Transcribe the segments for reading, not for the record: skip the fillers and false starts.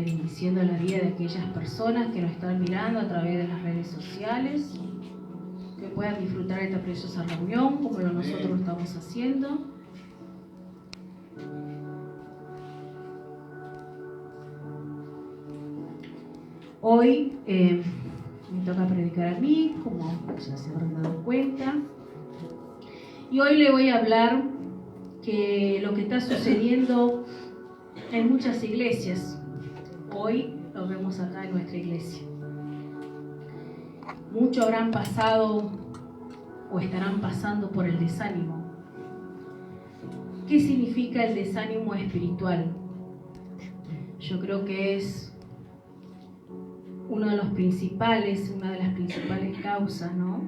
bendiciendo la vida de aquellas personas que nos están mirando a través de las redes sociales, que puedan disfrutar esta preciosa reunión como nosotros lo estamos haciendo. Hoy me toca predicar a mí, como ya se habrán dado cuenta, y hoy le voy a hablar que lo que está sucediendo en muchas iglesias. Hoy lo vemos acá en nuestra iglesia. Muchos habrán pasado o estarán pasando por el desánimo. ¿Qué significa el desánimo espiritual? Yo creo que es una de las principales causas, ¿no?,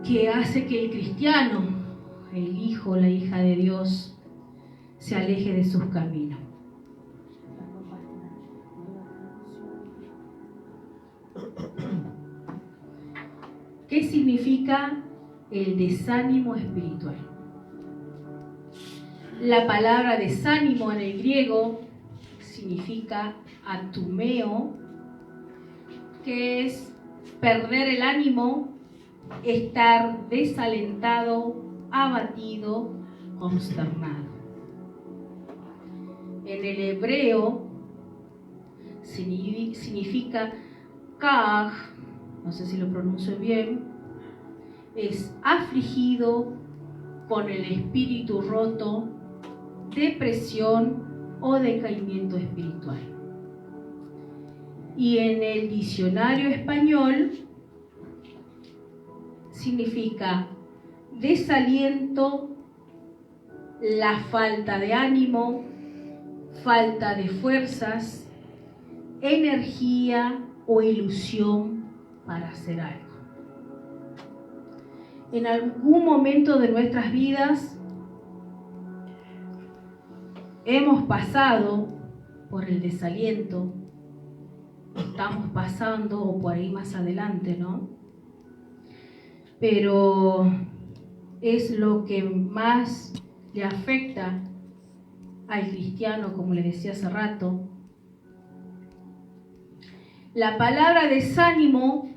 que hace que el cristiano, el hijo o la hija de Dios, se aleje de sus caminos. ¿Qué significa el desánimo espiritual? La palabra desánimo en el griego significa atumeo, que es perder el ánimo, estar desalentado, abatido, consternado. En el hebreo significa kaj, no sé si lo pronuncio bien, es afligido, con el espíritu roto, depresión o decaimiento espiritual. Y en el diccionario español significa desaliento, la falta de ánimo, falta de fuerzas, energía o ilusión para hacer algo. En algún momento de nuestras vidas hemos pasado por el desaliento, estamos pasando o por ahí más adelante, ¿no? Pero es lo que más le afecta al cristiano, como le decía hace rato. La palabra desánimo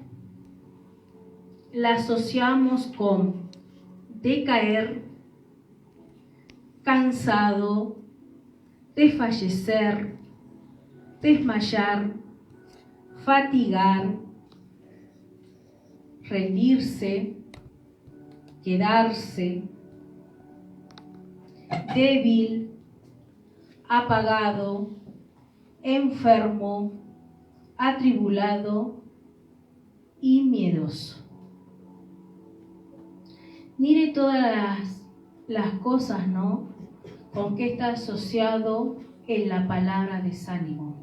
la asociamos con decaer, cansado, desfallecer, desmayar, fatigar, rendirse, quedarse, débil, apagado, enfermo, atribulado y miedoso. Mire todas las cosas, ¿no?, con que está asociado en la palabra desánimo.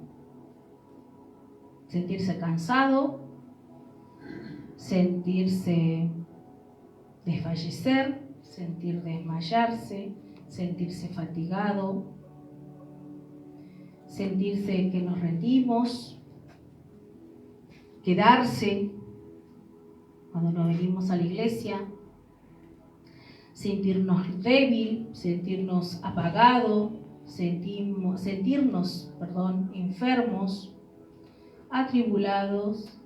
Sentirse cansado, sentirse desfallecer, sentir desmayarse, sentirse fatigado, sentirse que nos rendimos, quedarse cuando nos venimos a la iglesia, sentirnos débil, sentirnos apagado, sentirnos enfermos, atribulados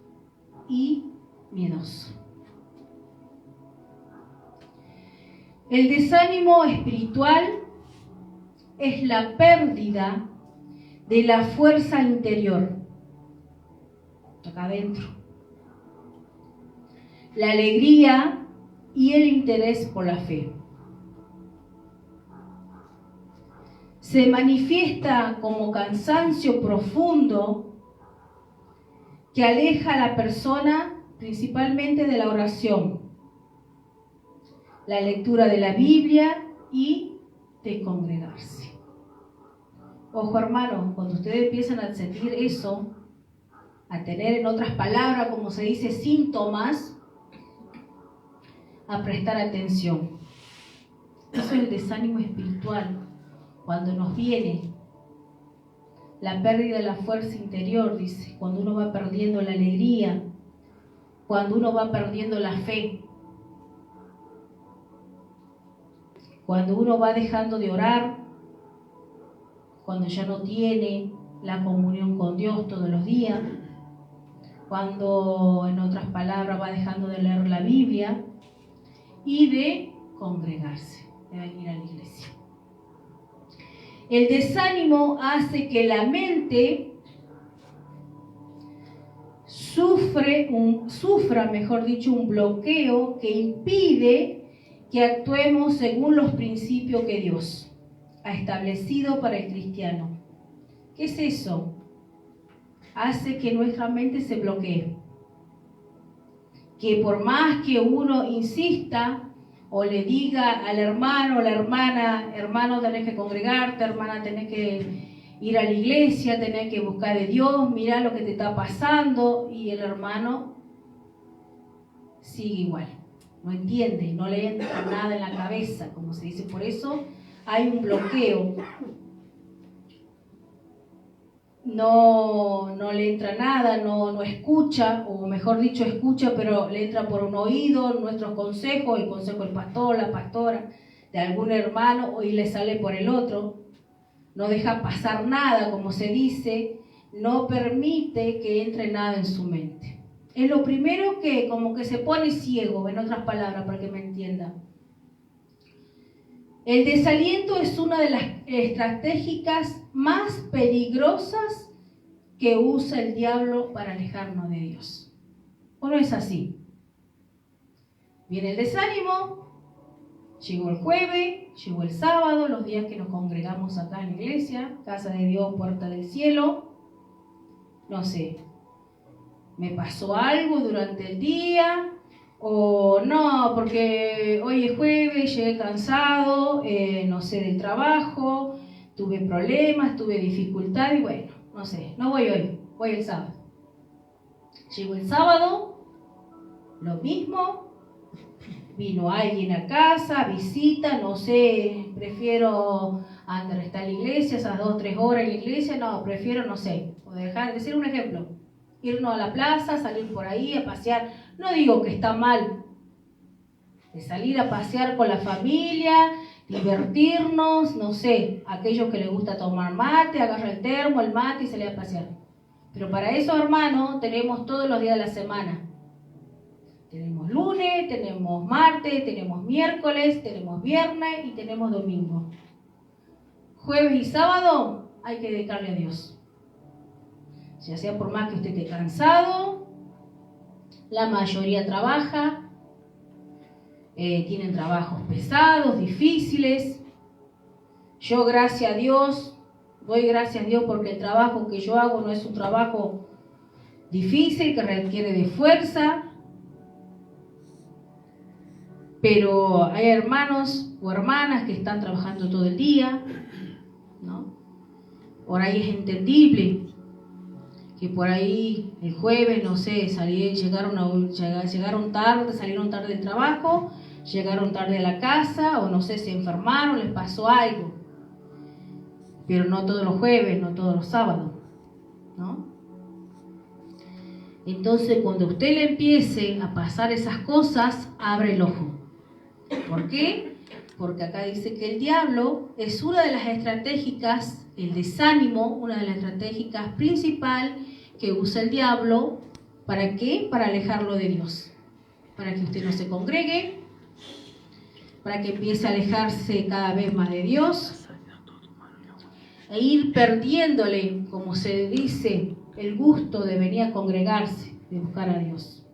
y miedosos. El desánimo espiritual es la pérdida de la fuerza interior, acá adentro, la alegría y el interés por la fe. Se manifiesta como cansancio profundo que aleja a la persona principalmente de la oración, la lectura de la Biblia y de congregarse. Ojo, hermanos, cuando ustedes empiezan a sentir eso, a tener, en otras palabras, como se dice, síntomas, a prestar atención. Eso es el desánimo espiritual, cuando nos viene la pérdida de la fuerza interior, dice, cuando uno va perdiendo la alegría, cuando uno va perdiendo la fe, cuando uno va dejando de orar, cuando ya no tiene la comunión con Dios todos los días, cuando en otras palabras va dejando de leer la Biblia y de congregarse, de venir a la iglesia. El desánimo hace que la mente sufra, mejor dicho, un bloqueo que impide que actuemos según los principios que Dios ha establecido para el cristiano. ¿Qué es eso? Hace que nuestra mente se bloquee. Que por más que uno insista o le diga al hermano o la hermana, hermano, tenés que congregarte, hermana, tenés que ir a la iglesia, tenés que buscar de Dios, mirá lo que te está pasando, y el hermano sigue igual, no entiende, no le entra nada en la cabeza, como se dice. Por eso hay un bloqueo. No le entra nada, no escucha, o mejor dicho escucha, pero le entra por un oído nuestros consejos, el consejo del pastor, la pastora, de algún hermano, y le sale por el otro. No deja pasar nada, como se dice, no permite que entre nada en su mente. Es lo primero que como que se pone ciego, en otras palabras, para que me entienda. El desaliento es una de las estratégicas más peligrosas que usa el diablo para alejarnos de Dios. ¿O no es así? Viene el desánimo, llegó el jueves, llegó el sábado, los días que nos congregamos acá en la iglesia, Casa de Dios, Puerta del Cielo. No sé, me pasó algo durante el día, o no, porque hoy es jueves, llegué cansado, no sé, del trabajo, tuve problemas, tuve dificultad y bueno, no sé, no voy hoy, voy el sábado. Llegó el sábado, lo mismo, vino alguien a casa, visita, no sé, prefiero andar hasta la iglesia, esas 2 o 3 horas en la iglesia, no, prefiero, no sé, o decir un ejemplo, irnos a la plaza, salir por ahí a pasear. No digo que está mal de salir a pasear con la familia, divertirnos, no sé, aquellos que les gusta tomar mate, agarra el termo, el mate y sale a pasear. Pero para eso, hermano, tenemos todos los días de la semana. Tenemos lunes, tenemos martes, tenemos miércoles, tenemos viernes y tenemos domingo. Jueves y sábado hay que dedicarle a Dios. Ya sea por más que usted esté cansado, la mayoría trabaja, tienen trabajos pesados, difíciles. Yo, gracias a Dios, doy gracias a Dios porque el trabajo que yo hago no es un trabajo difícil, que requiere de fuerza. Pero hay hermanos o hermanas que están trabajando todo el día, ¿no? Por ahí es entendible que por ahí el jueves, no sé, llegaron tarde, salieron tarde del trabajo, llegaron tarde a la casa, o no sé, se enfermaron, les pasó algo. Pero no todos los jueves, no todos los sábados, ¿no? Entonces, cuando usted le empiece a pasar esas cosas, abre el ojo. ¿Por qué? Porque acá dice que el diablo es una de las estratégicas, el desánimo, una de las estratégicas principal que usa el diablo. ¿Para qué? Para alejarlo de Dios. Para que usted no se congregue, para que empiece a alejarse cada vez más de Dios e ir perdiéndole, como se dice, el gusto de venir a congregarse, de buscar a Dios.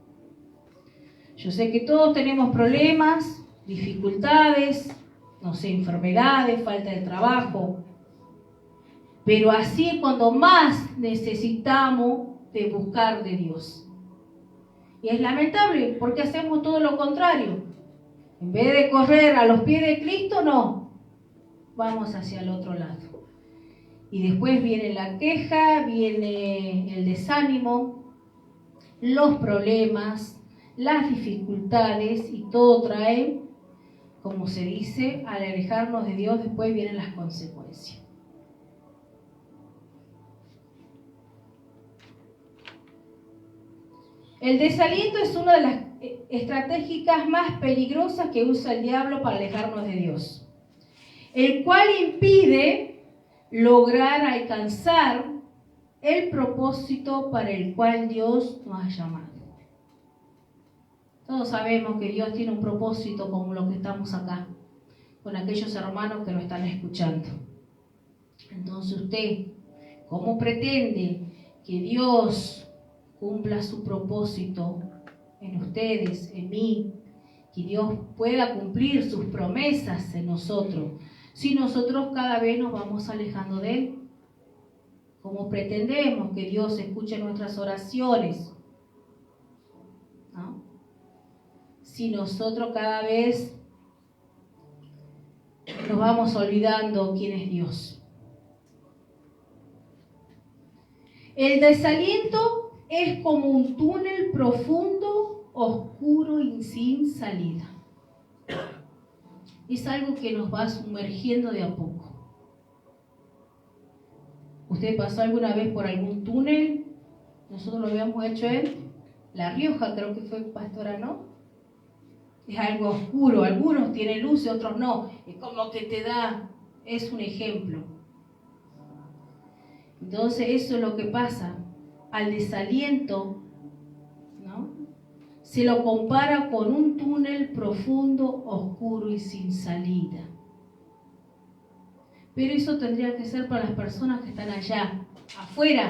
Yo sé que todos tenemos problemas, dificultades, no sé, enfermedades, falta de trabajo, pero así es cuando más necesitamos de buscar de Dios. Y es lamentable porque hacemos todo lo contrario. En vez de correr a los pies de Cristo, no, vamos hacia el otro lado. Y después viene la queja, viene el desánimo, los problemas, las dificultades, y todo trae, como se dice, al alejarnos de Dios, después vienen las consecuencias. El desaliento es una de las estratégicas más peligrosas que usa el diablo para alejarnos de Dios, el cual impide lograr alcanzar el propósito para el cual Dios nos ha llamado. Todos sabemos que Dios tiene un propósito como lo que estamos acá, con aquellos hermanos que lo están escuchando. Entonces usted, ¿cómo pretende que Dios cumpla su propósito en ustedes, en mí? Que Dios pueda cumplir sus promesas en nosotros, si nosotros cada vez nos vamos alejando de Él. ¿Cómo pretendemos que Dios escuche nuestras oraciones? ¿No? Si nosotros cada vez nos vamos olvidando quién es Dios. El desaliento es como un túnel profundo, oscuro y sin salida. Es algo que nos va sumergiendo de a poco. ¿Usted pasó alguna vez por algún túnel? Nosotros lo habíamos hecho en La Rioja, creo que fue, pastora, ¿no? Es algo oscuro, algunos tienen luz y otros no. Es como que te da, es un ejemplo. Entonces eso es lo que pasa. Al desaliento, ¿no? Se lo compara con un túnel profundo, oscuro y sin salida. Pero eso tendría que ser para las personas que están allá, afuera,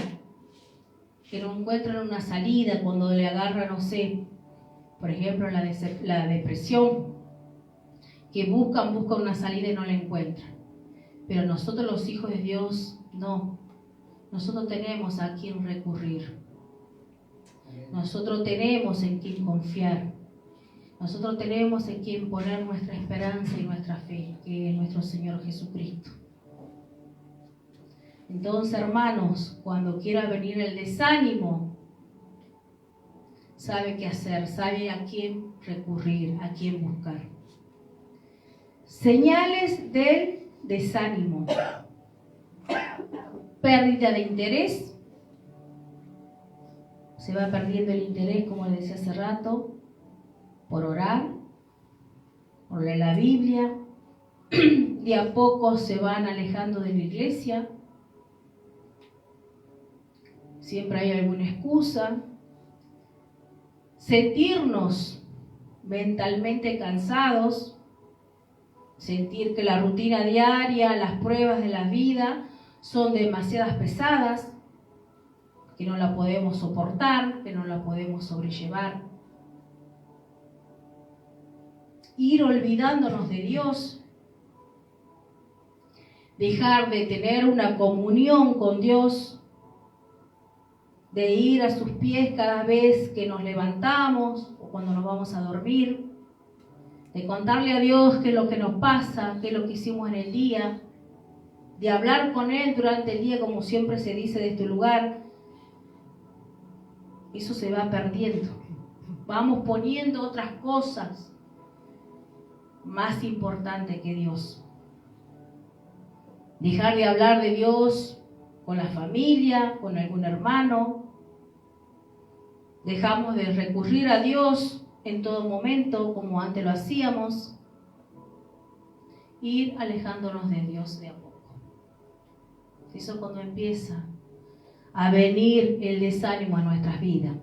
que no encuentran una salida cuando le agarra, no sé, por ejemplo, la depresión, que buscan una salida y no la encuentran. Pero nosotros los hijos de Dios, no. Nosotros tenemos a quien recurrir. Nosotros tenemos en quien confiar. Nosotros tenemos en quien poner nuestra esperanza y nuestra fe, que es nuestro Señor Jesucristo. Entonces, hermanos, cuando quiera venir el desánimo, sabe qué hacer, sabe a quién recurrir, a quién buscar. Señales del desánimo: pérdida de interés. Se va perdiendo el interés, como les decía hace rato, por orar, por leer la Biblia. De a poco se van alejando de la iglesia. Siempre hay alguna excusa. Sentirnos mentalmente cansados, sentir que la rutina diaria, las pruebas de la vida son demasiadas pesadas, que no la podemos soportar, que no la podemos sobrellevar. Ir olvidándonos de Dios, dejar de tener una comunión con Dios, de ir a sus pies cada vez que nos levantamos o cuando nos vamos a dormir, de contarle a Dios qué es lo que nos pasa, qué es lo que hicimos en el día, de hablar con Él durante el día, como siempre se dice de este lugar. Eso se va perdiendo. Vamos poniendo otras cosas más importantes que Dios. Dejar de hablar de Dios con la familia, con algún hermano. Dejamos de recurrir a Dios en todo momento, como antes lo hacíamos. Ir alejándonos de Dios de a poco. Eso es cuando empieza a venir el desánimo a nuestras vidas.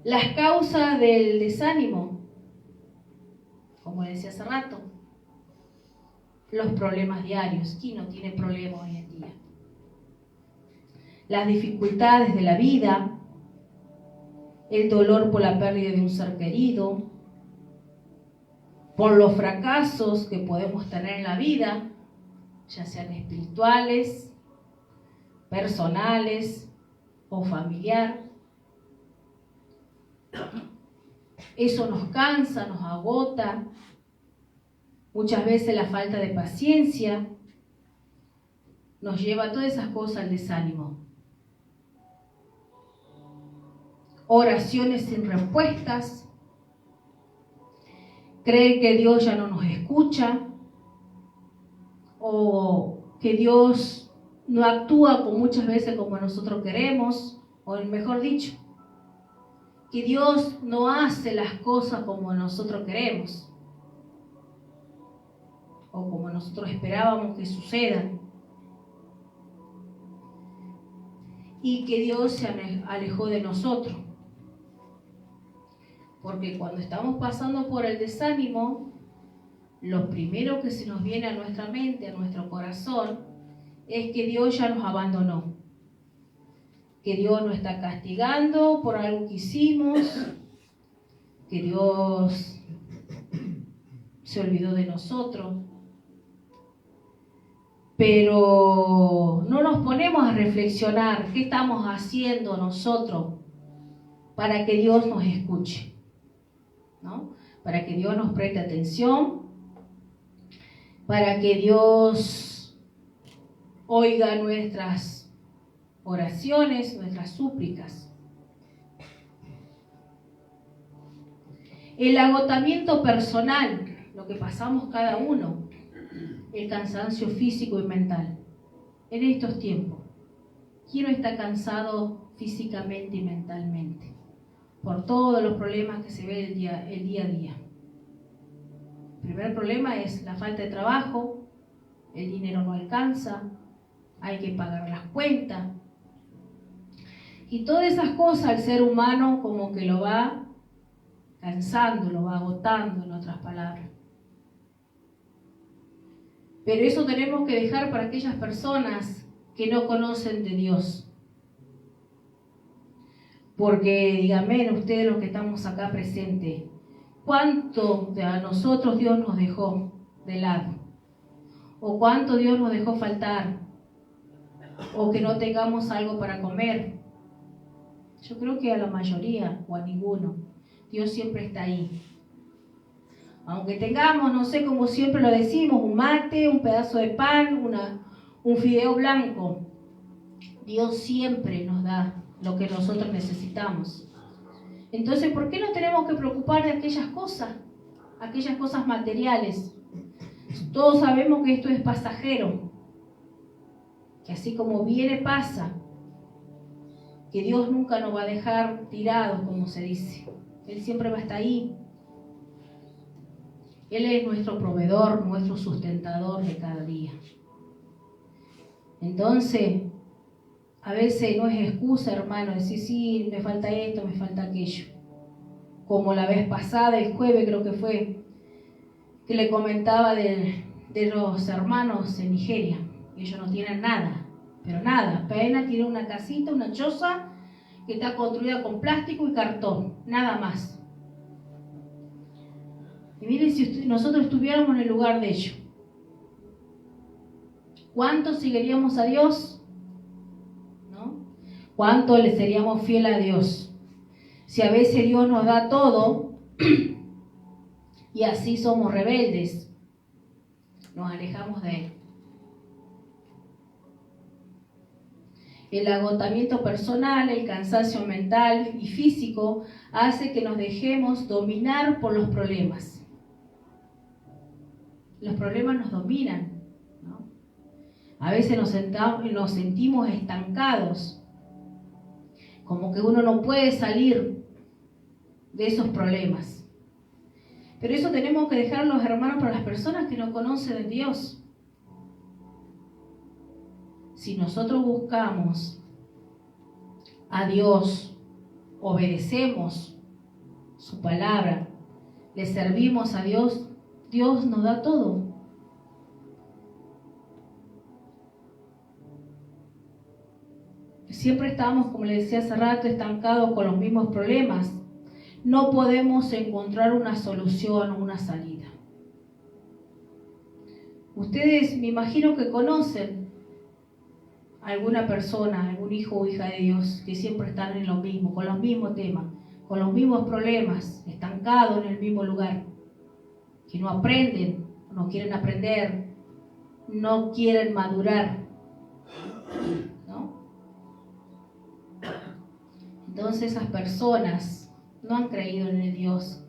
Las causas del desánimo, como decía hace rato, los problemas diarios. ¿Quién no tiene problemas hoy en día? Las dificultades de la vida, el dolor por la pérdida de un ser querido, por los fracasos que podemos tener en la vida, ya sean espirituales, personales o familiar. Eso nos cansa, nos agota. Muchas veces la falta de paciencia nos lleva a todas esas cosas al desánimo. Oraciones sin respuestas. Creer que Dios ya no nos escucha, o que Dios no actúa muchas veces como nosotros queremos, o mejor dicho, que Dios no hace las cosas como nosotros queremos o como nosotros esperábamos que sucedan. y que Dios se alejó de nosotros. Porque cuando estamos pasando por el desánimo, lo primero que se nos viene a nuestra mente, a nuestro corazón, es que Dios ya nos abandonó. Que Dios nos está castigando por algo que hicimos, que Dios se olvidó de nosotros. Pero no nos ponemos a reflexionar qué estamos haciendo nosotros para que Dios nos escuche, ¿no? Para que Dios nos preste atención, para que Dios oiga nuestras oraciones, nuestras súplicas. El agotamiento personal, lo que pasamos cada uno, el cansancio físico y mental. En estos tiempos, ¿quién no está cansado físicamente y mentalmente? Por todos los problemas que se ve el día a día. El primer problema es la falta de trabajo, el dinero no alcanza, hay que pagar las cuentas. Y todas esas cosas el ser humano como que lo va cansando, lo va agotando, en otras palabras. Pero eso tenemos que dejar para aquellas personas que no conocen de Dios. Porque, díganme ustedes los que estamos acá presentes, ¿cuánto de a nosotros Dios nos dejó de lado? ¿O cuánto Dios nos dejó faltar? ¿O que no tengamos algo para comer? Yo creo que a la mayoría o a ninguno. Dios siempre está ahí. Aunque tengamos, no sé, como siempre lo decimos, un mate, un pedazo de pan, un fideo blanco, Dios siempre nos da lo que nosotros necesitamos. Entonces, ¿por qué no tenemos que preocupar de aquellas cosas materiales? Todos sabemos que esto es pasajero, que así como viene, pasa, que Dios nunca nos va a dejar tirados, como se dice. Él siempre va a estar ahí. Él es nuestro proveedor, nuestro sustentador de cada día. Entonces, a veces no es excusa, hermano, decir, sí, me falta esto, me falta aquello. Como la vez pasada, el jueves creo que fue, que le comentaba de los hermanos en Nigeria. Ellos no tienen nada, pero nada. Apenas tienen una casita, una choza, que está construida con plástico y cartón, nada más. Y miren, si nosotros estuviéramos en el lugar de ellos, ¿cuánto seguiríamos a Dios? ¿No? ¿Cuánto le seríamos fiel a Dios? Si a veces Dios nos da todo y así somos rebeldes, nos alejamos de Él. El agotamiento personal, el cansancio mental y físico hace que nos dejemos dominar por los problemas. Los problemas nos dominan, ¿no? A veces nos sentimos estancados, como que uno no puede salir de esos problemas. Pero eso tenemos que dejarlo, hermanos, para las personas que no conocen de Dios. Si nosotros buscamos a Dios, obedecemos su palabra, le servimos a Dios, Dios nos da todo. Siempre estamos, como les decía hace rato, estancados con los mismos problemas. No podemos encontrar una solución o una salida. Ustedes me imagino que conocen a alguna persona, algún hijo o hija de Dios, que siempre están en lo mismo, con los mismos temas, con los mismos problemas, estancados en el mismo lugar, que no aprenden, no quieren aprender, no quieren madurar, ¿no? Entonces esas personas no han creído en el Dios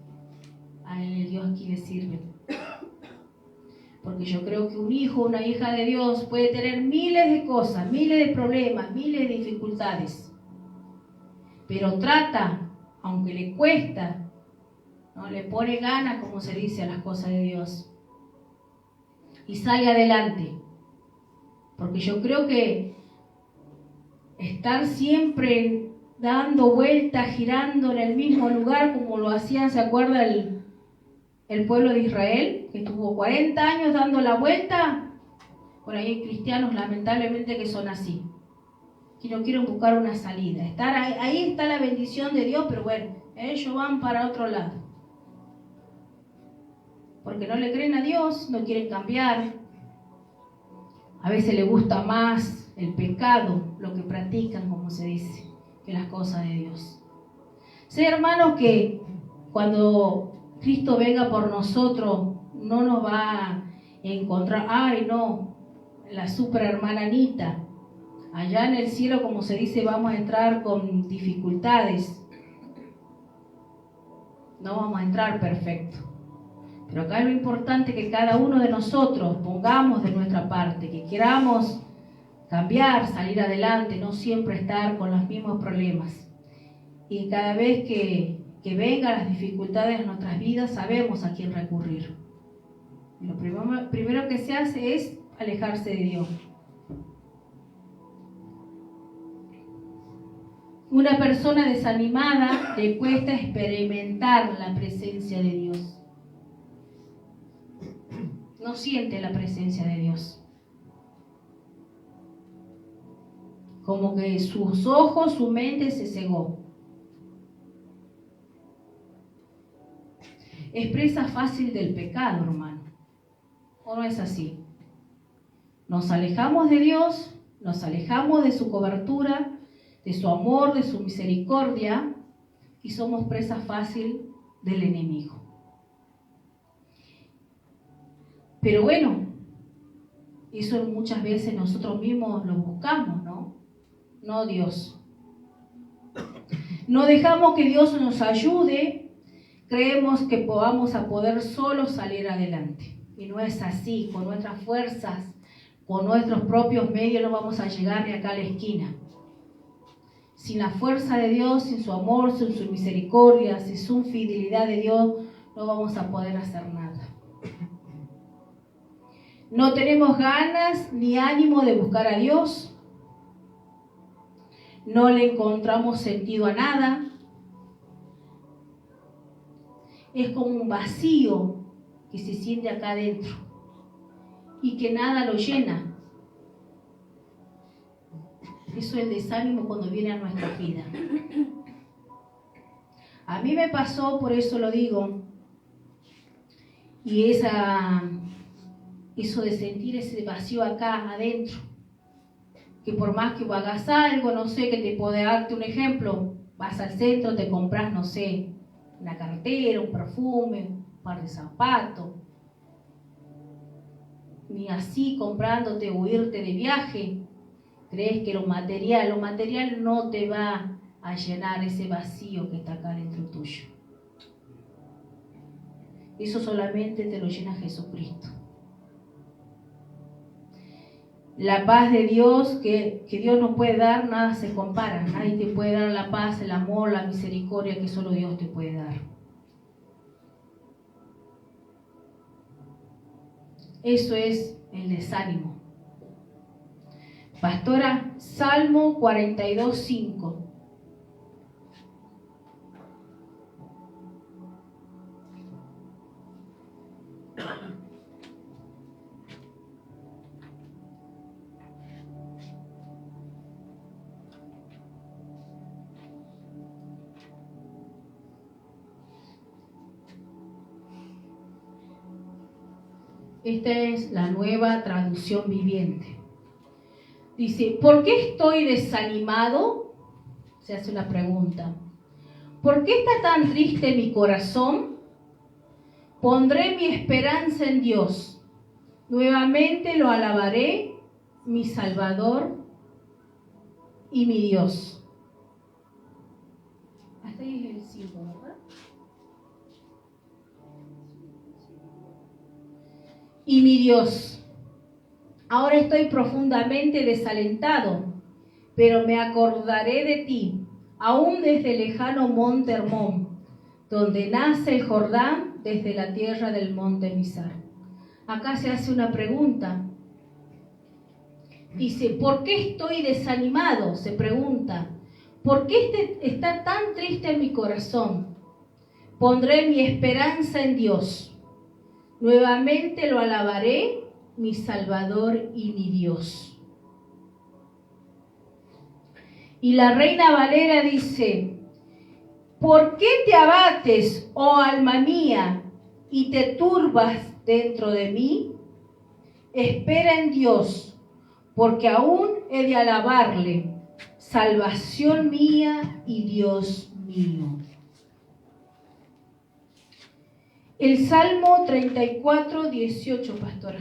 que les sirve. Porque yo creo que un hijo o una hija de Dios puede tener miles de cosas, miles de problemas, miles de dificultades. Pero trata, aunque le cuesta, ¿no? Le pone ganas, como se dice, a las cosas de Dios. Y sale adelante. Porque yo creo que estar siempre dando vueltas, girando en el mismo lugar como lo hacían, ¿se acuerda el pueblo de Israel? Que estuvo 40 años dando la vuelta. Por ahí hay cristianos lamentablemente que son así, que no quieren buscar una salida. Ahí está la bendición de Dios, pero bueno, ellos van para otro lado. Porque no le creen a Dios, no quieren cambiar. A veces les gusta más el pecado, lo que practican, como se dice, que las cosas de Dios. Sé, hermanos, que cuando Cristo venga por nosotros, no nos va a encontrar, ay no, la super hermana Anita. Allá en el cielo, como se dice, vamos a entrar con dificultades. No vamos a entrar perfecto. Pero acá lo importante es que cada uno de nosotros pongamos de nuestra parte, que queramos cambiar, salir adelante, no siempre estar con los mismos problemas. Y cada vez que vengan las dificultades en nuestras vidas, sabemos a quién recurrir. Y lo primero que se hace es alejarse de Dios. Una persona desanimada le cuesta experimentar la presencia de Dios. No siente la presencia de Dios. Como que sus ojos, su mente se cegó. Es presa fácil del pecado, hermano. ¿O no es así? Nos alejamos de Dios, nos alejamos de su cobertura, de su amor, de su misericordia, y somos presa fácil del enemigo. Pero bueno, eso muchas veces nosotros mismos lo buscamos, ¿no? No Dios. No dejamos que Dios nos ayude, creemos que vamos a poder solos salir adelante. Y no es así, con nuestras fuerzas, con nuestros propios medios no vamos a llegar ni acá a la esquina. Sin la fuerza de Dios, sin su amor, sin su misericordia, sin su fidelidad de Dios, no vamos a poder hacer nada. No tenemos ganas ni ánimo de buscar a Dios. No le encontramos sentido a nada. Es como un vacío que se siente acá adentro y que nada lo llena. Eso es el desánimo cuando viene a nuestra vida. A mí me pasó, por eso lo digo, y eso de sentir ese vacío acá adentro, que por más que hagas algo, no sé, que te puede darte un ejemplo, vas al centro, te compras, no sé, una cartera, un perfume, un par de zapatos, ni así comprándote o irte de viaje, crees que lo material no te va a llenar ese vacío que está acá dentro tuyo. Eso solamente te lo llena Jesucristo. La paz de Dios que Dios nos puede dar, nada se compara. Nadie te puede dar la paz, el amor, la misericordia que solo Dios te puede dar. Eso es el desánimo. Pastora, Salmo 42:5. Esta es la nueva traducción viviente. Dice, ¿por qué estoy desanimado? Se hace una pregunta. ¿Por qué está tan triste mi corazón? Pondré mi esperanza en Dios. Nuevamente lo alabaré, mi Salvador y mi Dios. Hasta ahí es el 5, ¿verdad? Y mi Dios. Ahora estoy profundamente desalentado, pero me acordaré de ti, aún desde el lejano monte Hermón, donde nace el Jordán, desde la tierra del monte Mizar. Acá se hace una pregunta. Dice, ¿por qué estoy desanimado? Se pregunta. ¿Por qué está tan triste en mi corazón? Pondré mi esperanza en Dios. Nuevamente lo alabaré, mi Salvador y mi Dios. Y la Reina Valera dice, ¿por qué te abates, oh alma mía, y te turbas dentro de mí? Espera en Dios, porque aún he de alabarle, salvación mía y Dios mío. El Salmo 34, 18, pastora.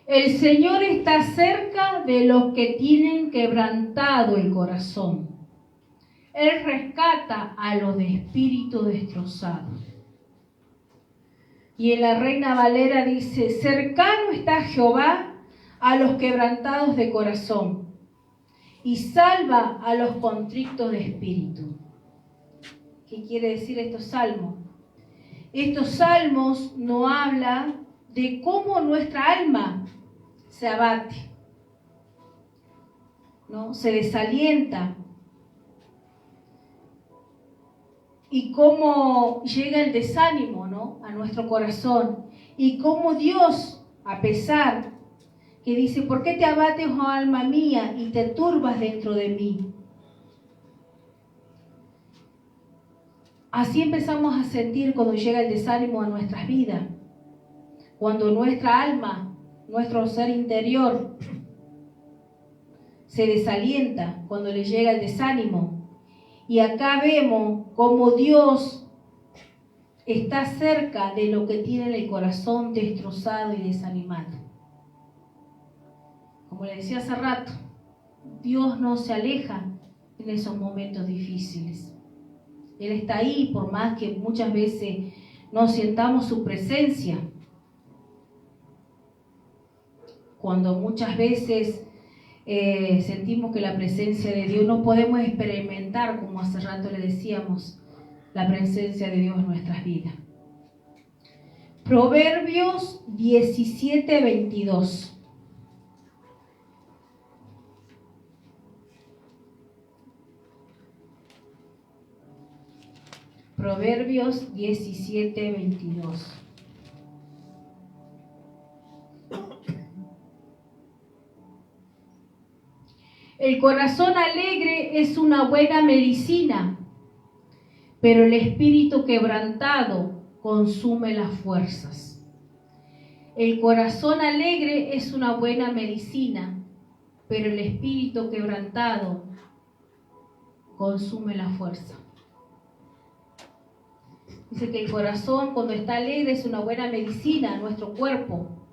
El Señor está cerca de los que tienen quebrantado el corazón. Él rescata a los de espíritu destrozado. Y en la Reina Valera dice, cercano está Jehová a los quebrantados de corazón y salva a los contritos de espíritu. ¿Qué quiere decir estos salmos? Estos salmos nos hablan de cómo nuestra alma se abate, ¿no? Se desalienta. Y cómo llega el desánimo, ¿no? A nuestro corazón. Y cómo Dios, a pesar que dice, ¿por qué te abates, oh alma mía, y te turbas dentro de mí? Así empezamos a sentir cuando llega el desánimo a nuestras vidas. Cuando nuestra alma, nuestro ser interior, se desalienta, cuando le llega el desánimo. Y acá vemos cómo Dios está cerca de lo que tiene el corazón destrozado y desanimado. Como le decía hace rato, Dios no se aleja en esos momentos difíciles. Él está ahí, por más que muchas veces no sintamos su presencia. Cuando muchas veces sentimos que la presencia de Dios no podemos experimentar, como hace rato le decíamos, la presencia de Dios en nuestras vidas. Proverbios 17, 22. Proverbios 17, 22. El corazón alegre es una buena medicina, pero el espíritu quebrantado consume las fuerzas. El corazón alegre es una buena medicina, pero el espíritu quebrantado consume la fuerza. Dice que el corazón, cuando está alegre, es una buena medicina a nuestro cuerpo,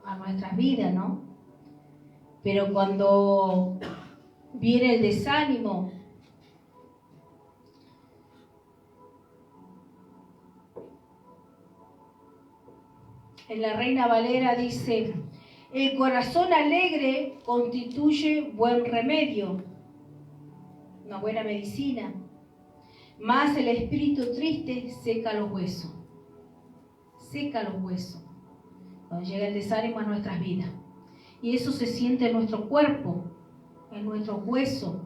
a nuestras vidas, ¿no? Pero cuando viene el desánimo, en la Reina Valera dice, el corazón alegre constituye buen remedio, una buena medicina, mas el espíritu triste seca los huesos. Seca los huesos. Cuando llega el desánimo a nuestras vidas. Y eso se siente en nuestro cuerpo, en nuestros huesos.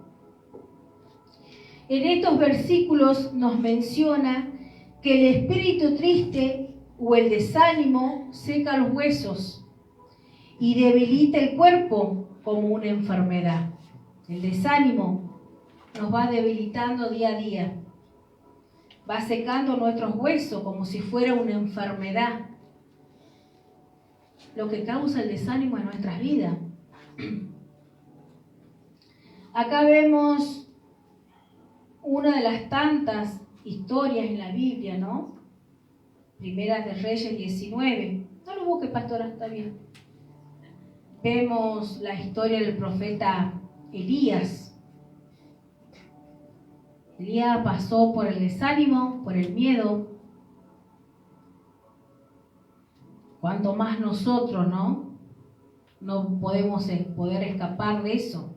En estos versículos nos menciona que el espíritu triste o el desánimo seca los huesos y debilita el cuerpo como una enfermedad. El desánimo nos va debilitando día a día. Va secando nuestros huesos como si fuera una enfermedad. Lo que causa el desánimo en nuestras vidas. Acá vemos una de las tantas historias en la Biblia, ¿no? Primeras de Reyes 19. No lo busque, pastora, está bien. Vemos la historia del profeta Elías. Elías pasó por el desánimo, por el miedo. Cuanto más nosotros, ¿no? No podemos poder escapar de eso.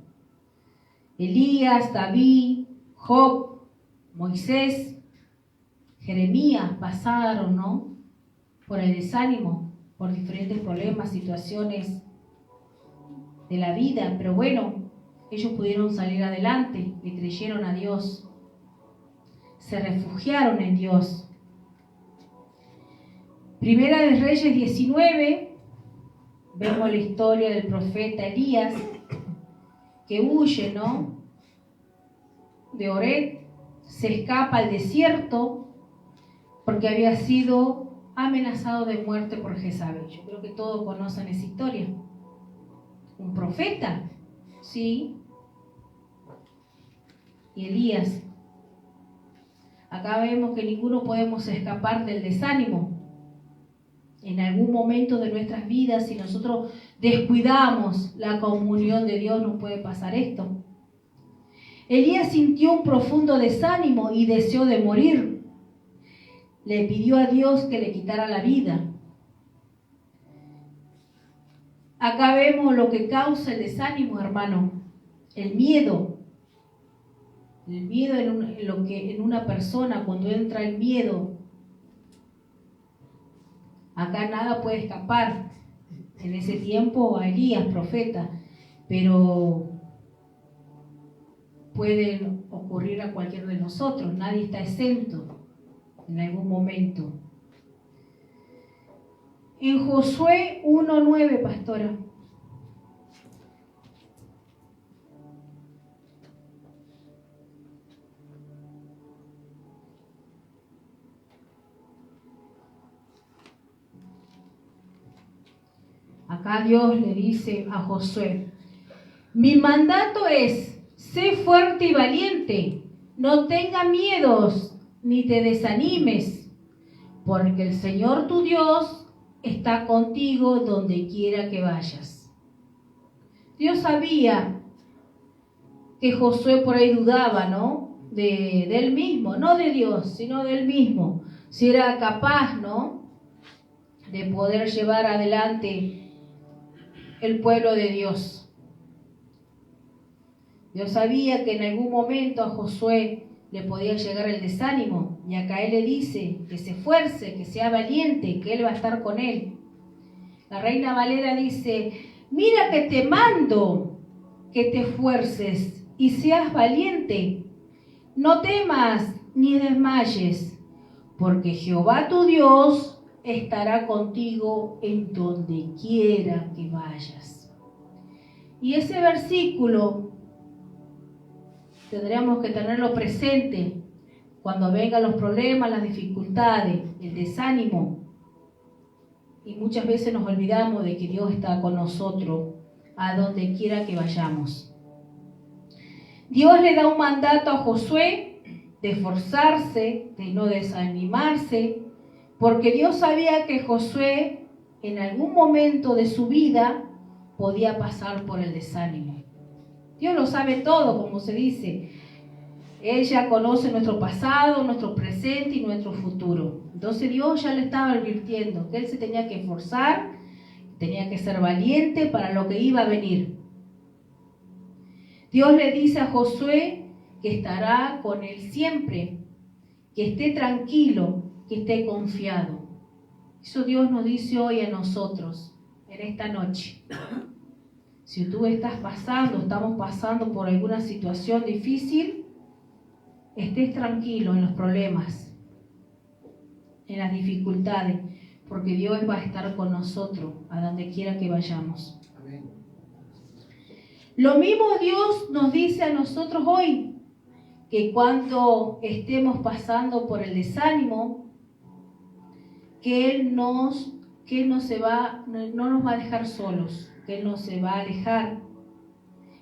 Elías, David, Job, Moisés, Jeremías pasaron, ¿no?, por el desánimo, por diferentes problemas, situaciones de la vida, pero bueno, ellos pudieron salir adelante, le creyeron a Dios, se refugiaron en Dios. Primera de Reyes 19, vemos la historia del profeta Elías, que huye, ¿no?, de Oreb, se escapa al desierto porque había sido amenazado de muerte por Jezabel. Yo creo que todos conocen esa historia. Un profeta, sí, y Elías. Acá vemos que ninguno podemos escapar del desánimo. En algún momento de nuestras vidas, si nosotros descuidamos la comunión de Dios, nos puede pasar esto. Elías sintió un profundo desánimo y deseó de morir. Le pidió a Dios que le quitara la vida. Acá vemos lo que causa el desánimo, hermano. El miedo. El miedo en una persona, cuando entra el miedo, acá nada puede escapar. En ese tiempo a Elías, profeta, pero puede ocurrir a cualquiera de nosotros. Nadie está exento en algún momento. En Josué 1:9, pastora. Acá Dios le dice a Josué: mi mandato es, sé fuerte y valiente, no tengas miedos ni te desanimes, porque el Señor tu Dios está contigo donde quiera que vayas. Dios sabía que Josué por ahí dudaba, ¿no?, de él mismo, no de Dios, sino de él mismo, si era capaz, ¿no?, de poder llevar adelante el pueblo de Dios. Dios sabía que en algún momento a Josué le podía llegar el desánimo, y acá él le dice que se esfuerce, que sea valiente, que él va a estar con él. La Reina Valera dice: mira que te mando que te esfuerces y seas valiente, no temas ni desmayes, porque Jehová tu Dios estará contigo en donde quiera que vayas. Y ese versículo tendríamos que tenerlo presente cuando vengan los problemas, las dificultades, el desánimo. Y muchas veces nos olvidamos de que Dios está con nosotros a donde quiera que vayamos. Dios le da un mandato a Josué de esforzarse, de no desanimarse, porque Dios sabía que Josué en algún momento de su vida podía pasar por el desánimo. Dios lo sabe todo, como se dice. Él ya conoce nuestro pasado, nuestro presente y nuestro futuro. Entonces Dios ya le estaba advirtiendo que él se tenía que esforzar, tenía que ser valiente para lo que iba a venir. Dios le dice a Josué que estará con él siempre, que esté tranquilo, que esté confiado. Eso Dios nos dice hoy a nosotros, en esta noche. Si tú estamos pasando por alguna situación difícil, estés tranquilo en los problemas, en las dificultades, porque Dios va a estar con nosotros a donde quiera que vayamos. Amén. Lo mismo Dios nos dice a nosotros hoy, que cuando estemos pasando por el desánimo, que Él no nos va a dejar solos, que Él no se va a alejar,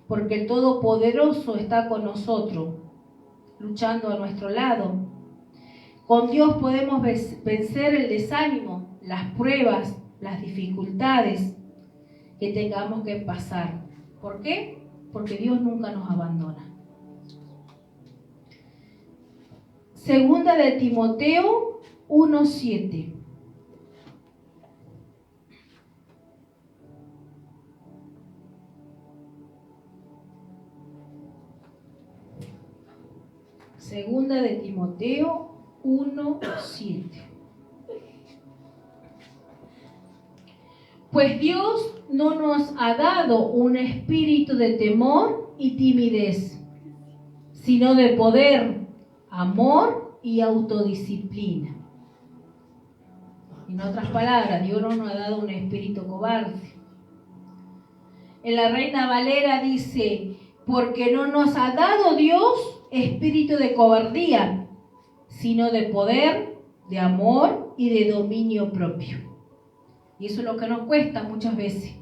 porque el Todopoderoso está con nosotros, luchando a nuestro lado. Con Dios podemos vencer el desánimo, las pruebas, las dificultades que tengamos que pasar. ¿Por qué? Porque Dios nunca nos abandona. Segunda de Timoteo 1:7. Segunda de Timoteo 1:7. Pues Dios no nos ha dado un espíritu de temor y timidez, sino de poder, amor y autodisciplina. En otras palabras, Dios no nos ha dado un espíritu cobarde. En la Reina Valera dice, porque no nos ha dado Dios espíritu de cobardía, sino de poder, de amor y de dominio propio. Y eso es lo que nos cuesta muchas veces,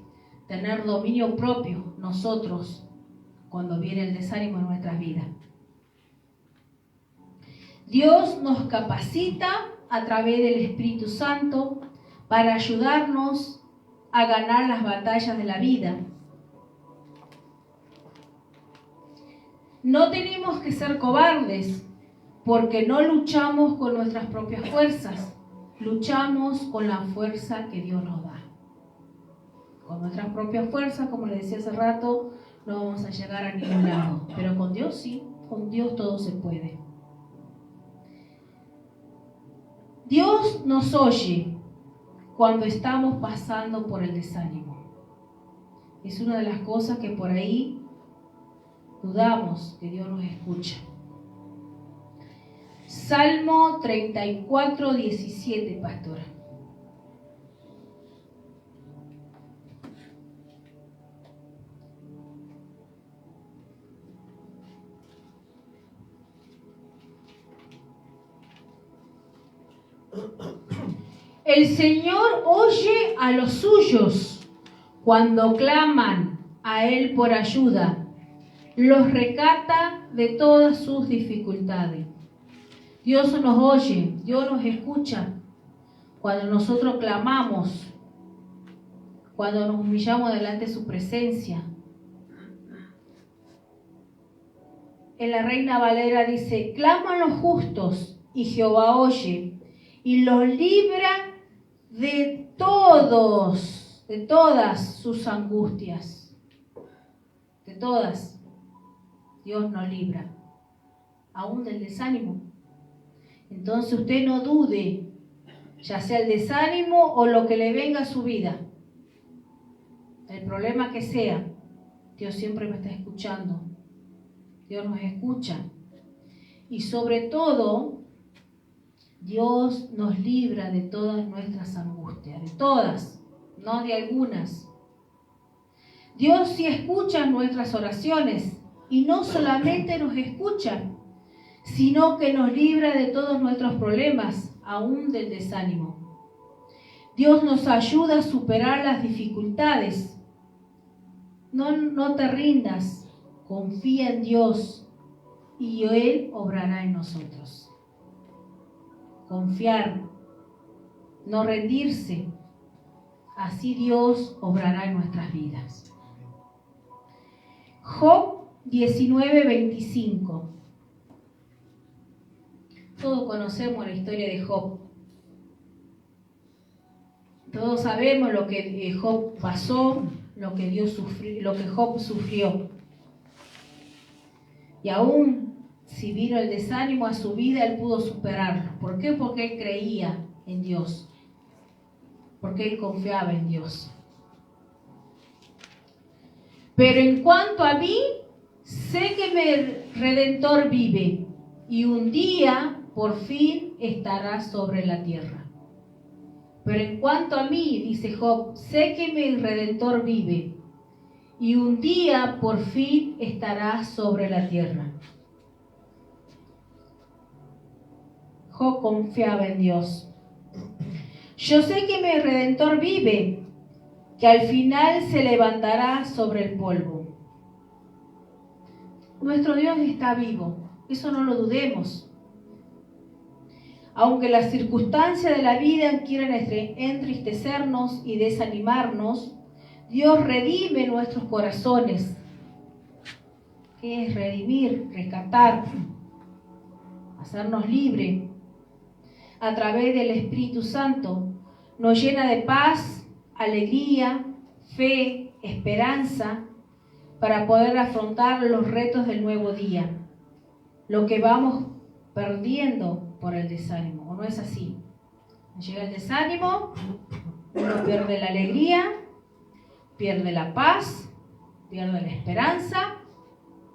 tener dominio propio nosotros cuando viene el desánimo en nuestras vidas. Dios nos capacita a través del Espíritu Santo para ayudarnos a ganar las batallas de la vida. No tenemos que ser cobardes porque no luchamos con nuestras propias fuerzas, luchamos con la fuerza que Dios nos da. Con nuestras propias fuerzas, como les decía hace rato, no vamos a llegar a ningún lado, pero con Dios sí, con Dios todo se puede. Dios nos oye cuando estamos pasando por el desánimo. Es una de las cosas que por ahí dudamos que Dios nos escucha. Salmo 34:17, pastora. El Señor oye a los suyos cuando claman a Él por ayuda. Los rescata de todas sus dificultades. Dios nos oye, Dios nos escucha cuando nosotros clamamos, cuando nos humillamos delante de su presencia. En la Reina Valera dice, claman los justos y Jehová oye y los libra de todas sus angustias. De todas. Dios nos libra, aún del desánimo. Entonces usted no dude, ya sea el desánimo o lo que le venga a su vida. El problema que sea, Dios siempre me está escuchando. Dios nos escucha. Y sobre todo, Dios nos libra de todas nuestras angustias, de todas, no de algunas. Dios sí escucha nuestras oraciones y no solamente nos escucha, sino que nos libra de todos nuestros problemas, aún del desánimo. Dios nos ayuda a superar las dificultades. No te rindas, confía en Dios y Él obrará en nosotros. Confiar, no rendirse, así Dios obrará en nuestras vidas. Job 19:25. Todos conocemos la historia de Job. Todos sabemos lo que Job pasó, lo que Job sufrió. Y aún si vino el desánimo a su vida, él pudo superarlo. ¿Por qué? Porque él creía en Dios. Porque él confiaba en Dios. Pero en cuanto a mí, sé que mi Redentor vive y un día por fin estará sobre la tierra. Pero en cuanto a mí, dice Job, sé que mi Redentor vive y un día por fin estará sobre la tierra. Job confiaba en Dios. Yo sé que mi Redentor vive, que al final se levantará sobre el polvo. Nuestro Dios está vivo, eso no lo dudemos. Aunque las circunstancias de la vida quieran entristecernos y desanimarnos, Dios redime nuestros corazones. ¿Qué es redimir? Rescatar, hacernos libres. A través del Espíritu Santo nos llena de paz, alegría, fe, esperanza para poder afrontar los retos del nuevo día. Lo que vamos perdiendo por el desánimo, ¿o no es así? Llega el desánimo, uno pierde la alegría, pierde la paz, pierde la esperanza,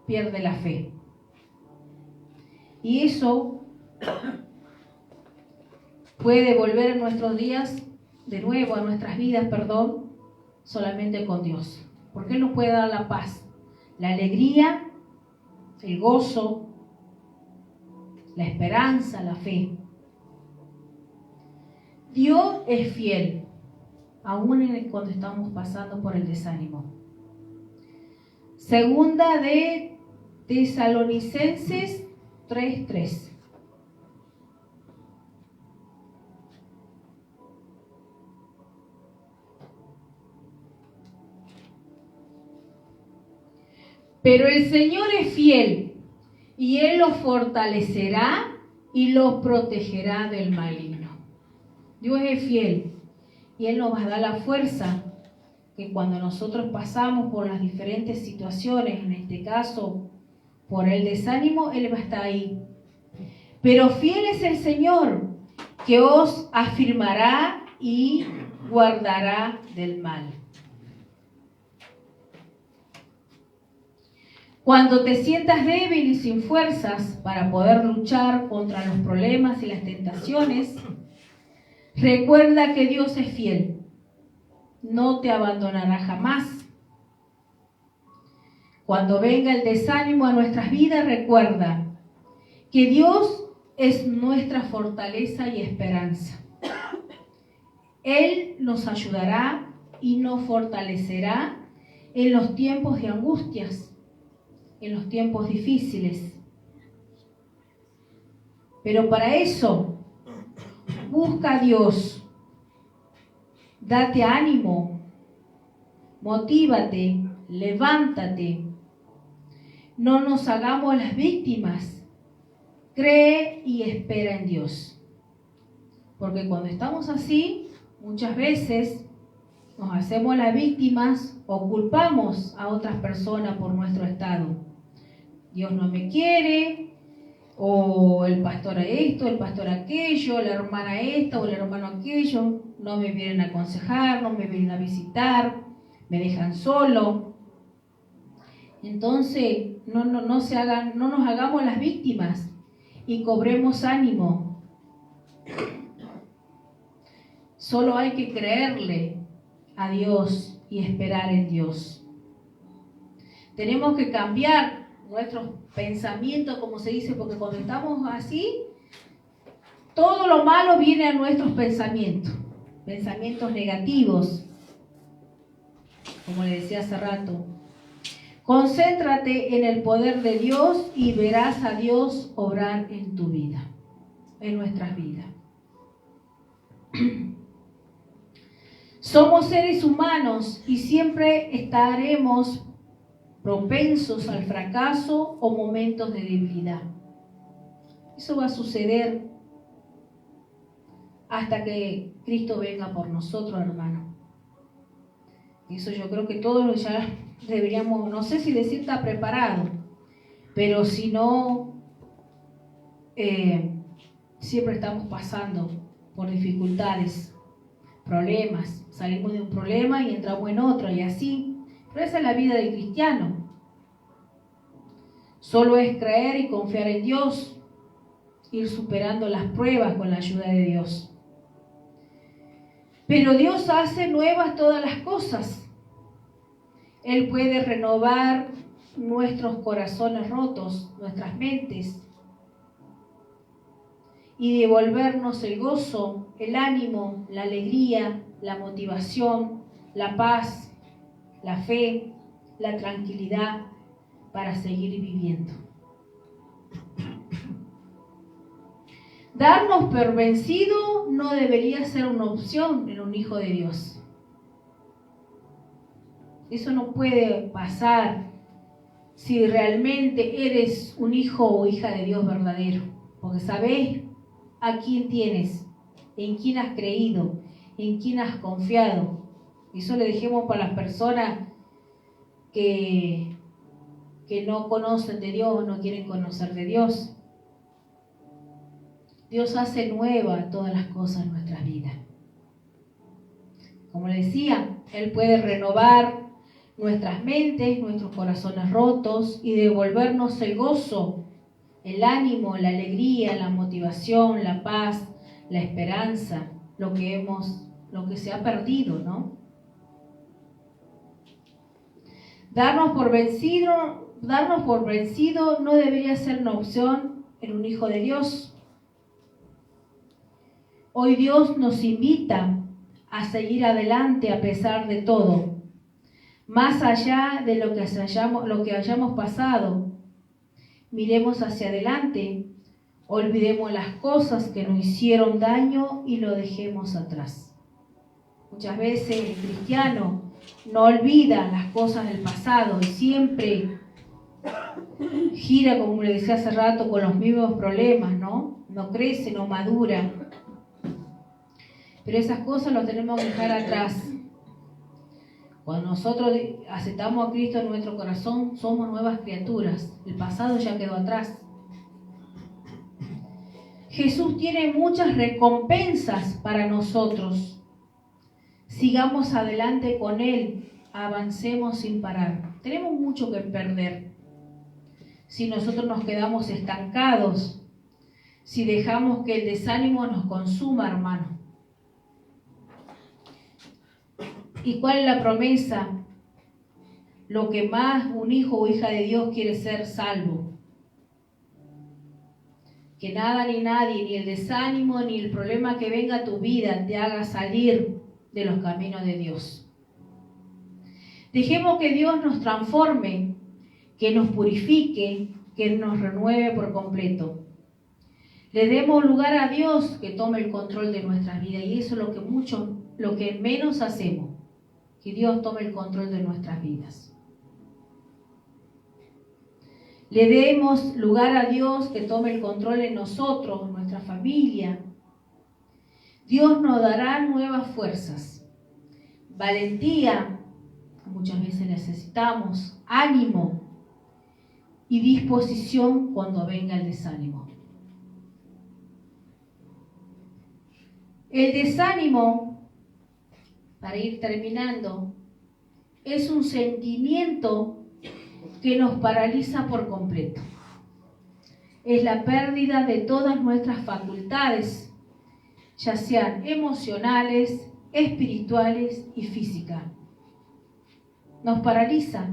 pierde la fe. Y eso puede volver en nuestros días, de nuevo a nuestras vidas, solamente con Dios. Porque Él nos puede dar la paz, la alegría, el gozo, la esperanza, la fe. Dios es fiel, aún cuando estamos pasando por el desánimo. Segunda de Tesalonicenses 3:3. Pero el Señor es fiel, y Él los fortalecerá y los protegerá del maligno. Dios es fiel, y Él nos va a dar la fuerza que cuando nosotros pasamos por las diferentes situaciones, en este caso por el desánimo, Él va a estar ahí. Pero fiel es el Señor, que os afirmará y guardará del mal. Cuando te sientas débil y sin fuerzas para poder luchar contra los problemas y las tentaciones, recuerda que Dios es fiel. No te abandonará jamás. Cuando venga el desánimo a nuestras vidas, recuerda que Dios es nuestra fortaleza y esperanza. Él nos ayudará y nos fortalecerá en los tiempos de angustias, en los tiempos difíciles. Pero para eso, busca a Dios, date ánimo, motívate, levántate. No nos hagamos las víctimas, cree y espera en Dios. Porque cuando estamos así, muchas veces nos hacemos las víctimas o culpamos a otras personas por nuestro estado. Dios no me quiere, o el pastor esto, el pastor aquello, la hermana esta o el hermano aquello, no me vienen a aconsejar, no me vienen a visitar, me dejan solo. Entonces, no nos hagamos las víctimas y cobremos ánimo. Solo hay que creerle a Dios y esperar en Dios. Tenemos que cambiar nuestros pensamientos, como se dice, porque cuando estamos así, todo lo malo viene a nuestros pensamientos negativos, como le decía hace rato. Concéntrate en el poder de Dios y verás a Dios obrar en tu vida, en nuestras vidas. Somos seres humanos y siempre estaremos propensos al fracaso o momentos de debilidad. Eso va a suceder hasta que Cristo venga por nosotros, hermano. Eso yo creo que todos ya deberíamos, no sé si decir está preparado, pero si no, siempre estamos pasando por dificultades, problemas. Salimos de un problema y entramos en otro y así. Pero esa es la vida del cristiano. Solo es creer y confiar en Dios, ir superando las pruebas con la ayuda de Dios. Pero Dios hace nuevas todas las cosas. Él puede renovar nuestros corazones rotos, nuestras mentes, y devolvernos el gozo, el ánimo, la alegría, la motivación, la paz, la fe, la tranquilidad para seguir viviendo. Darnos por vencido no debería ser una opción en un hijo de Dios. Eso no puede pasar si realmente eres un hijo o hija de Dios verdadero, porque sabes a quién tienes, en quién has creído, en quién has confiado. Eso le dejemos para las personas que no conocen de Dios, no quieren conocer de Dios. Dios hace nueva todas las cosas en nuestras vidas. Como le decía, Él puede renovar nuestras mentes, nuestros corazones rotos y devolvernos el gozo, el ánimo, la alegría, la motivación, la paz, la esperanza, lo que se ha perdido, ¿no? Darnos por vencido no debería ser una opción en un hijo de Dios. Hoy Dios nos invita a seguir adelante a pesar de todo, más allá de lo que hayamos pasado. Miremos hacia adelante, olvidemos las cosas que nos hicieron daño y lo dejemos atrás. Muchas veces el cristiano no olvida las cosas del pasado y siempre gira, como le decía hace rato, con los mismos problemas, ¿no? No crece, no madura. Pero esas cosas las tenemos que dejar atrás. Cuando nosotros aceptamos a Cristo en nuestro corazón, somos nuevas criaturas. El pasado ya quedó atrás. Jesús tiene muchas recompensas para nosotros. Sigamos adelante con Él, avancemos sin parar. Tenemos mucho que perder. Si nosotros nos quedamos estancados, si dejamos que el desánimo nos consuma, hermano. ¿Y cuál es la promesa? Lo que más un hijo o hija de Dios quiere ser salvo. Que nada ni nadie, ni el desánimo, ni el problema que venga a tu vida te haga salir de los caminos de Dios. Dejemos que Dios nos transforme, que nos purifique, que nos renueve por completo. Le demos lugar a Dios que tome el control de nuestras vidas, y eso es lo que menos hacemos. Que Dios tome el control de nuestras vidas. Le demos lugar a Dios que tome el control en nosotros, en nuestra familia. Dios nos dará nuevas fuerzas, valentía, muchas veces necesitamos, ánimo y disposición cuando venga el desánimo. El desánimo, para ir terminando, es un sentimiento que nos paraliza por completo. Es la pérdida de todas nuestras facultades, ya sean emocionales, espirituales y físicas. Nos paraliza.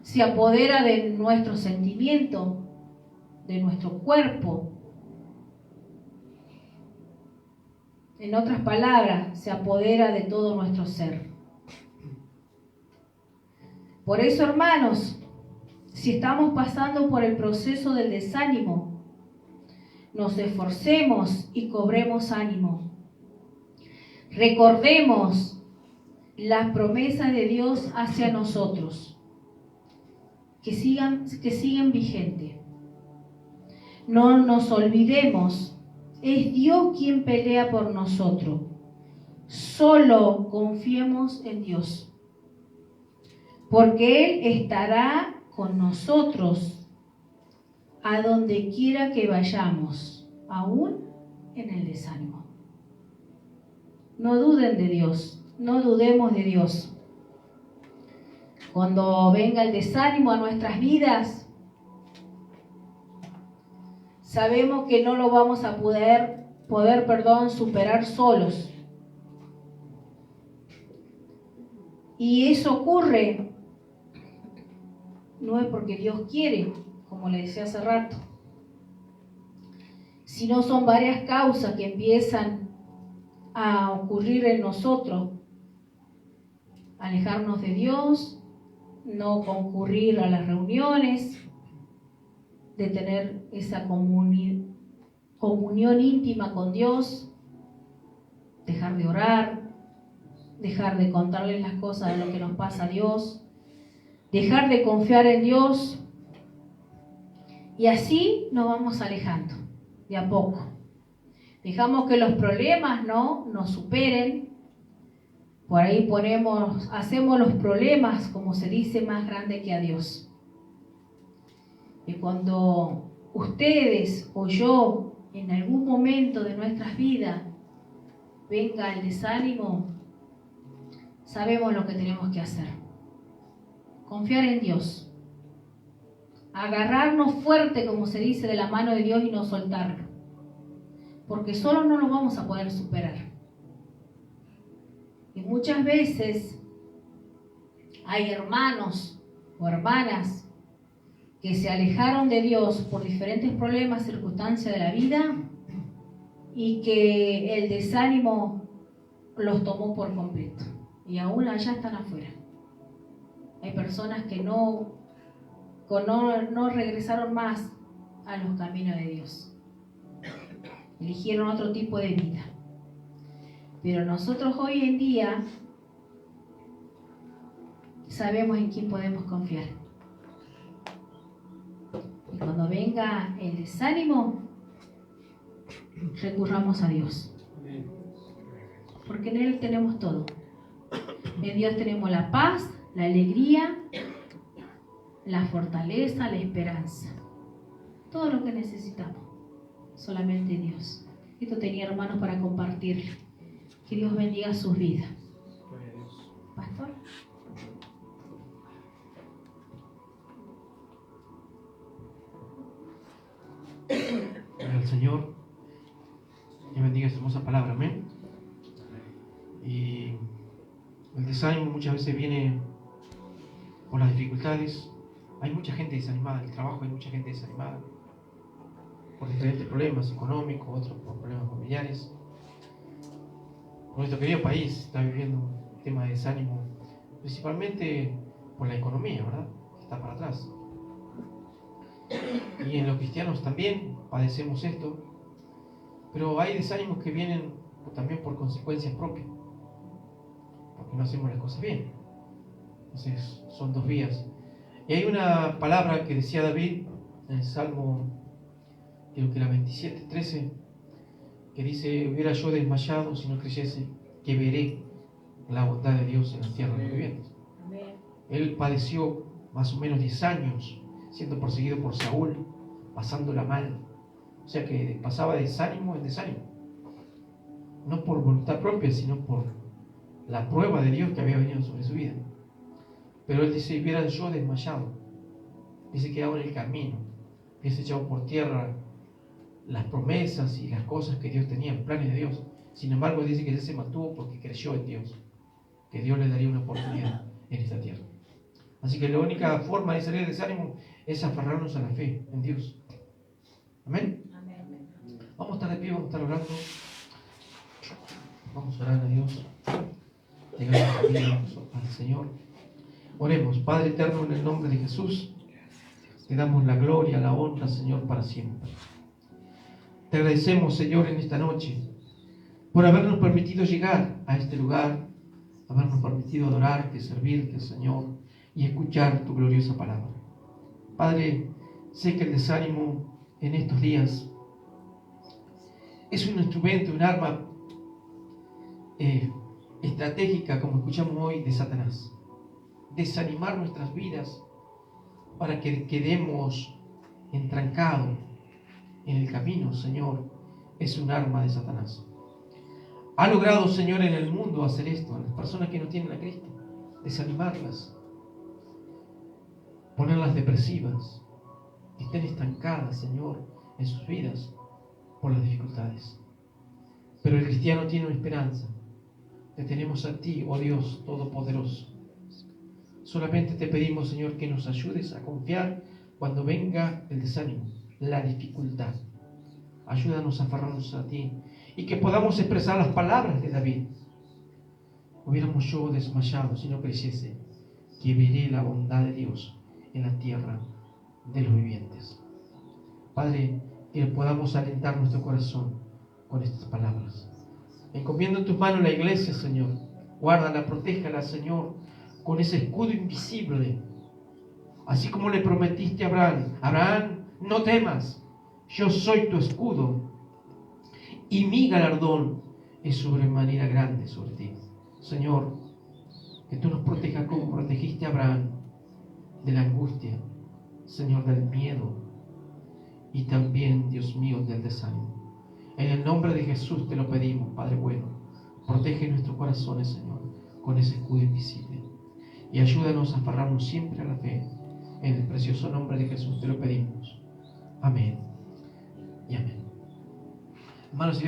Se apodera de nuestro sentimiento, de nuestro cuerpo. En otras palabras, se apodera de todo nuestro ser. Por eso, hermanos, si estamos pasando por el proceso del desánimo, nos esforcemos y cobremos ánimo. Recordemos las promesas de Dios hacia nosotros, que siguen vigentes. No nos olvidemos. Es Dios quien pelea por nosotros. Solo confiemos en Dios, porque Él estará con nosotros a donde quiera que vayamos, aún en el desánimo. No duden de Dios, no dudemos de Dios. Cuando venga el desánimo a nuestras vidas, sabemos que no lo vamos a poder superar solos. Y eso ocurre, no es porque Dios quiere, como le decía hace rato, sino son varias causas que empiezan a ocurrir en nosotros. Alejarnos de Dios, no concurrir a las reuniones, de tener esa comunión íntima con Dios, dejar de orar, dejar de contarles las cosas de lo que nos pasa a Dios, dejar de confiar en Dios, y así nos vamos alejando de a poco. Dejamos que los problemas nos superen. Por ahí hacemos los problemas, como se dice, más grandes que a Dios. Y cuando ustedes o yo en algún momento de nuestras vidas venga el desánimo, sabemos lo que tenemos que hacer. Confiar en Dios. Agarrarnos fuerte, como se dice, de la mano de Dios y no soltarlo. Porque solo no lo vamos a poder superar. Y muchas veces hay hermanos o hermanas que se alejaron de Dios por diferentes problemas, circunstancias de la vida y que el desánimo los tomó por completo. Y aún allá están afuera. Hay personas que no regresaron más a los caminos de Dios. Eligieron otro tipo de vida. Pero nosotros hoy en día sabemos en quién podemos confiar. Y cuando venga el desánimo, recurramos a Dios. Porque en Él tenemos todo. En Dios tenemos la paz, la alegría, la fortaleza, la esperanza. Todo lo que necesitamos. Solamente Dios. Esto tenía, hermanos, para compartirlo. Que Dios bendiga sus vidas. Pastor. Gloria al Señor. Y bendiga esta hermosa palabra. Amén. Y el desánimo muchas veces viene por las dificultades. Hay mucha gente desanimada en el trabajo, hay mucha gente desanimada por diferentes problemas económicos, otros por problemas familiares. Nuestro querido país está viviendo un tema de desánimo, principalmente por la economía, ¿verdad? Que está para atrás. Y en los cristianos también padecemos esto, pero hay desánimos que vienen también por consecuencias propias, porque no hacemos las cosas bien. Entonces son dos vías. Y hay una palabra que decía David en el Salmo, creo que era 27:13, que dice: hubiera yo desmayado si no creyese que veré la bondad de Dios en la tierra de los vivientes. Él padeció más o menos 10 años siendo perseguido por Saúl, pasándola mal. O sea que pasaba de desánimo en desánimo. No por voluntad propia, sino por la prueba de Dios que había venido sobre su vida. Pero él dice: hubiera yo desmayado, hubiese quedado en el camino, hubiese echado por tierra las promesas y las cosas que Dios tenía, los planes de Dios. Sin embargo, dice que él se mantuvo porque creyó en Dios, que Dios le daría una oportunidad en esta tierra. Así que la única forma de salir del desánimo es aferrarnos a la fe en Dios. Amén. Vamos a estar de pie, vamos a estar orando. Vamos a orar a Dios. Llegamos al Señor. Oremos. Padre eterno, en el nombre de Jesús, te damos la gloria, la honra, Señor, para siempre. Te agradecemos, Señor, en esta noche por habernos permitido llegar a este lugar, habernos permitido adorarte, servirte, Señor, y escuchar tu gloriosa palabra. Padre, sé que el desánimo en estos días es un instrumento, un arma estratégica, como escuchamos hoy, de Satanás. Desanimar nuestras vidas para que quedemos entrancados en el camino, Señor, es un arma de Satanás. Ha logrado, Señor, en el mundo hacer esto, a las personas que no tienen a Cristo, desanimarlas, ponerlas depresivas, que estén estancadas, Señor, en sus vidas por las dificultades. Pero el cristiano tiene una esperanza. Te tenemos a ti, oh Dios Todopoderoso. Solamente te pedimos, Señor, que nos ayudes a confiar cuando venga el desánimo, la dificultad. Ayúdanos a aferrarnos a ti y que podamos expresar las palabras de David. Hubiéramos yo desmayado si no creyese que veré la bondad de Dios en la tierra de los vivientes. Padre, que podamos alentar nuestro corazón con estas palabras. Encomiendo en tus manos la iglesia, Señor. Guárdala, protéjala, Señor, con ese escudo invisible. Así como le prometiste a Abraham: Abraham, no temas, yo soy tu escudo y mi galardón es sobremanera grande sobre ti. Señor, que tú nos protejas como protegiste a Abraham de la angustia, Señor, del miedo y también, Dios mío, del desánimo. En el nombre de Jesús te lo pedimos, Padre bueno. Protege nuestros corazones, Señor, con ese escudo invisible. Y ayúdanos a aferrarnos siempre a la fe. En el precioso nombre de Jesús te lo pedimos. Amén y amén. Hermanos,